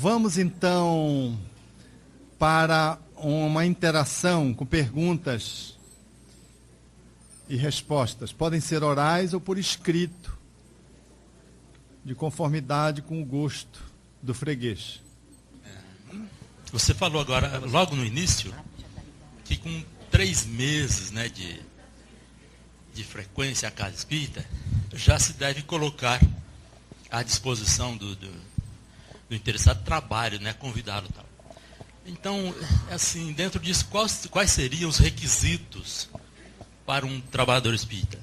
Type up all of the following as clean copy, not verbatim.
Vamos então para uma interação com perguntas e respostas. Podem ser orais ou por escrito, de conformidade com o gosto do freguês. Você falou agora, logo no início, que com 3 meses, né, de frequência à casa espírita, já se deve colocar à disposição do interessado trabalho, né, convidado e tal. Então, assim, dentro disso, quais seriam os requisitos para um trabalhador espírita?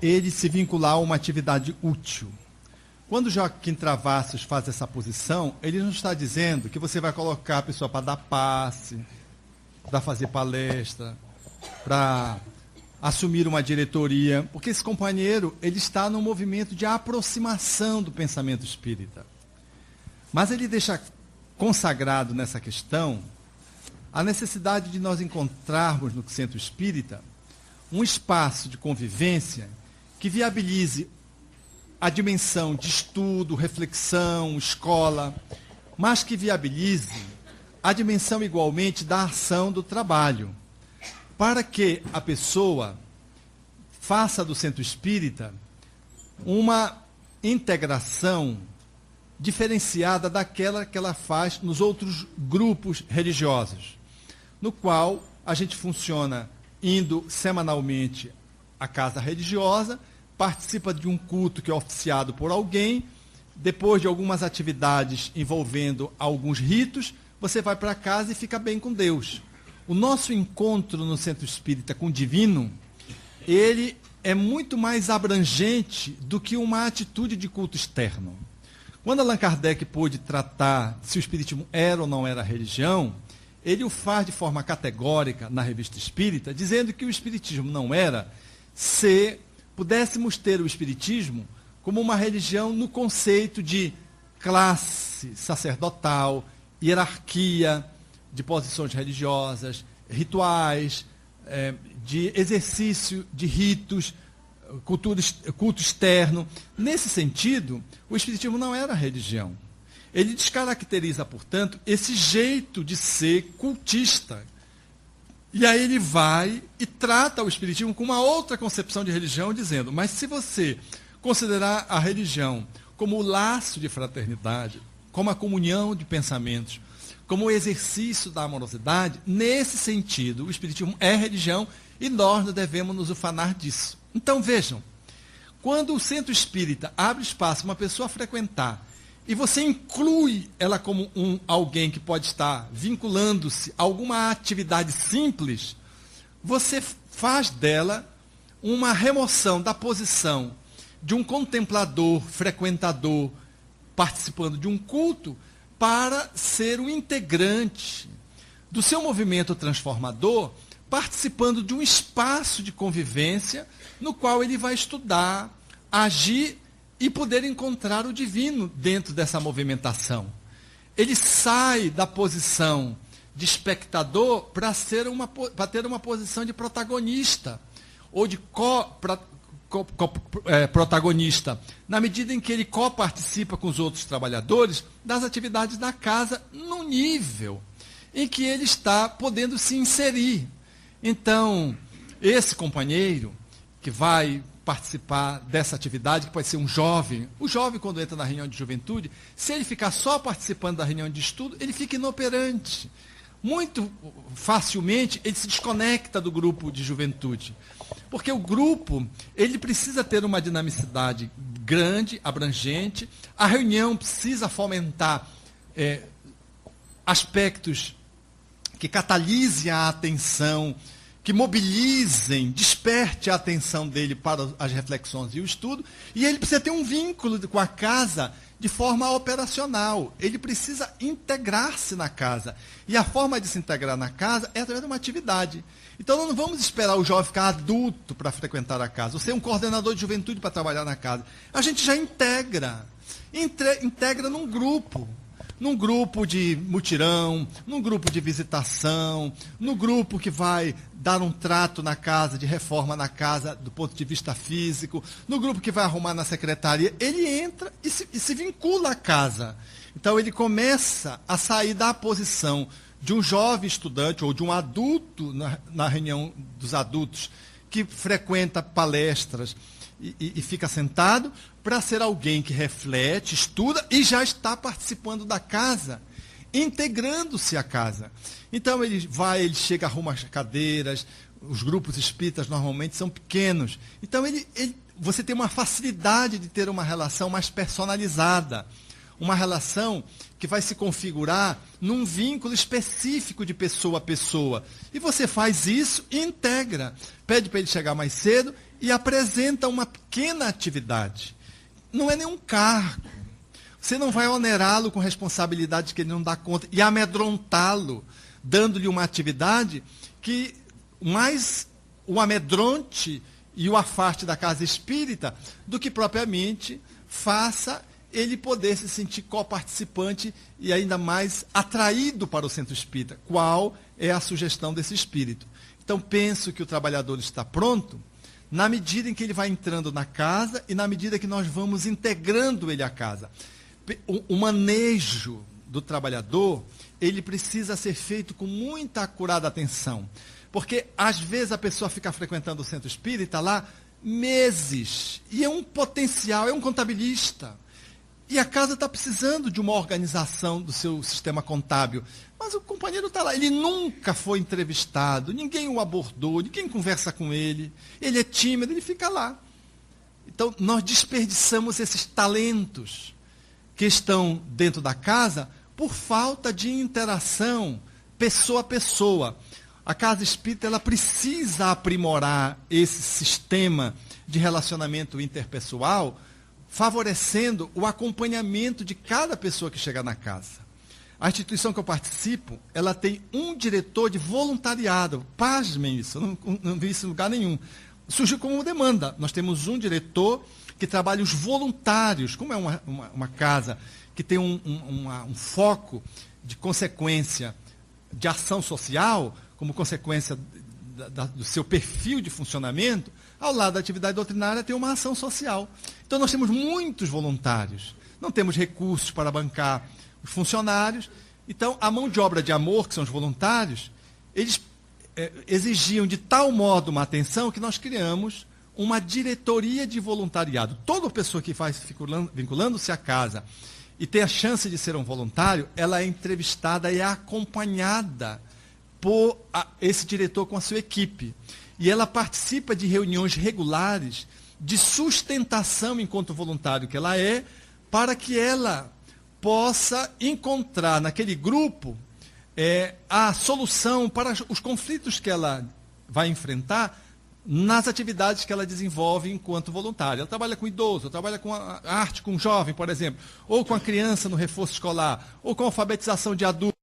Ele se vincular a uma atividade útil. Quando Joaquim Travassos faz essa posição, ele não está dizendo que você vai colocar a pessoa para dar passe, para fazer palestra, para assumir uma diretoria, porque esse companheiro ele está num movimento de aproximação do pensamento espírita. Mas ele deixa consagrado nessa questão a necessidade de nós encontrarmos no centro espírita um espaço de convivência que viabilize a dimensão de estudo, reflexão, escola, mas que viabilize a dimensão igualmente da ação do trabalho, para que a pessoa faça do centro espírita uma integração diferenciada daquela que ela faz nos outros grupos religiosos, no qual a gente funciona indo semanalmente à casa religiosa, participa de um culto que é oficiado por alguém, depois de algumas atividades envolvendo alguns ritos, você vai para casa e fica bem com Deus. O nosso encontro no centro espírita com o divino, ele é muito mais abrangente do que uma atitude de culto externo. Quando Allan Kardec pôde tratar se o espiritismo era ou não era religião, ele o faz de forma categórica na Revista Espírita, dizendo que o espiritismo não era se pudéssemos ter o espiritismo como uma religião no conceito de classe sacerdotal, hierarquia de posições religiosas, rituais, de exercício de ritos, culto externo. Nesse sentido, o espiritismo não era religião. Ele descaracteriza, portanto, esse jeito de ser cultista. E aí ele vai e trata o espiritismo com uma outra concepção de religião, dizendo, mas se você considerar a religião como o laço de fraternidade, como a comunhão de pensamentos, como o exercício da amorosidade, nesse sentido, o espiritismo é religião e nós não devemos nos ufanar disso. Então vejam, quando o centro espírita abre espaço para uma pessoa frequentar e você inclui ela como alguém que pode estar vinculando-se a alguma atividade simples, você faz dela uma remoção da posição de um contemplador, frequentador, participando de um culto, para ser um integrante do seu movimento transformador, participando de um espaço de convivência no qual ele vai estudar, agir e poder encontrar o divino dentro dessa movimentação. Ele sai da posição de espectador para ter uma posição de protagonista, ou de protagonista, na medida em que ele coparticipa com os outros trabalhadores das atividades da casa, num nível em que ele está podendo se inserir. Então, esse companheiro que vai participar dessa atividade, que pode ser um jovem, o jovem, quando entra na reunião de juventude, se ele ficar só participando da reunião de estudo, ele fica inoperante. Muito facilmente, ele se desconecta do grupo de juventude. Porque o grupo, ele precisa ter uma dinamicidade grande, abrangente, a reunião precisa fomentar aspectos que catalisem a atenção, que mobilizem, desperte a atenção dele para as reflexões e o estudo, e ele precisa ter um vínculo com a casa de forma operacional. Ele precisa integrar-se na casa. E a forma de se integrar na casa é através de uma atividade. Então, nós não vamos esperar o jovem ficar adulto para frequentar a casa, ou ser um coordenador de juventude para trabalhar na casa. A gente já integra num grupo. num grupo de mutirão, num grupo de visitação, no grupo que vai dar um trato na casa, de reforma na casa do ponto de vista físico, no grupo que vai arrumar na secretaria, ele entra e se vincula à casa. Então ele começa a sair da posição de um jovem estudante ou de um adulto na reunião dos adultos que frequenta palestras e fica sentado, para ser alguém que reflete, estuda e já está participando da casa, integrando-se à casa. Então ele chega, arruma as cadeiras, os grupos espíritas normalmente são pequenos. Então você tem uma facilidade de ter uma relação mais personalizada, uma relação que vai se configurar num vínculo específico de pessoa a pessoa. E você faz isso e integra. Pede para ele chegar mais cedo e apresenta uma pequena atividade. Não é nenhum cargo. Você não vai onerá-lo com responsabilidade que ele não dá conta e amedrontá-lo, dando-lhe uma atividade que mais o amedronte e o afaste da casa espírita do que propriamente faça ele poder se sentir coparticipante e ainda mais atraído para o centro espírita. Qual é a sugestão desse espírito? Então, penso que o trabalhador está pronto na medida em que ele vai entrando na casa e na medida que nós vamos integrando ele à casa. O manejo do trabalhador, ele precisa ser feito com muita acurada atenção. Porque, às vezes, a pessoa fica frequentando o centro espírita lá meses. E é um potencial, é um contabilista. E a casa está precisando de uma organização do seu sistema contábil. Mas o companheiro está lá, ele nunca foi entrevistado, ninguém o abordou, ninguém conversa com ele, ele é tímido, ele fica lá. Então, nós desperdiçamos esses talentos que estão dentro da casa por falta de interação pessoa a pessoa. A casa espírita ela precisa aprimorar esse sistema de relacionamento interpessoal, favorecendo o acompanhamento de cada pessoa que chega na casa. A instituição que eu participo, ela tem um diretor de voluntariado. Pasmem isso, eu não vi isso em lugar nenhum. Surgiu como demanda. Nós temos um diretor que trabalha os voluntários. Como é uma casa que tem um foco de consequência de ação social, como consequência do seu perfil de funcionamento, ao lado da atividade doutrinária tem uma ação social. Então nós temos muitos voluntários, não temos recursos para bancar os funcionários. Então a mão de obra de amor, que são os voluntários, eles exigiam de tal modo uma atenção que nós criamos uma diretoria de voluntariado. Toda pessoa que faz vinculando-se à casa e tem a chance de ser um voluntário, ela é entrevistada e é acompanhada por esse diretor com a sua equipe. E ela participa de reuniões regulares de sustentação enquanto voluntário que ela é, para que ela possa encontrar naquele grupo a solução para os conflitos que ela vai enfrentar nas atividades que ela desenvolve enquanto voluntária. Ela trabalha com idoso, trabalha com a arte com jovem, por exemplo, ou com a criança no reforço escolar, ou com a alfabetização de adultos.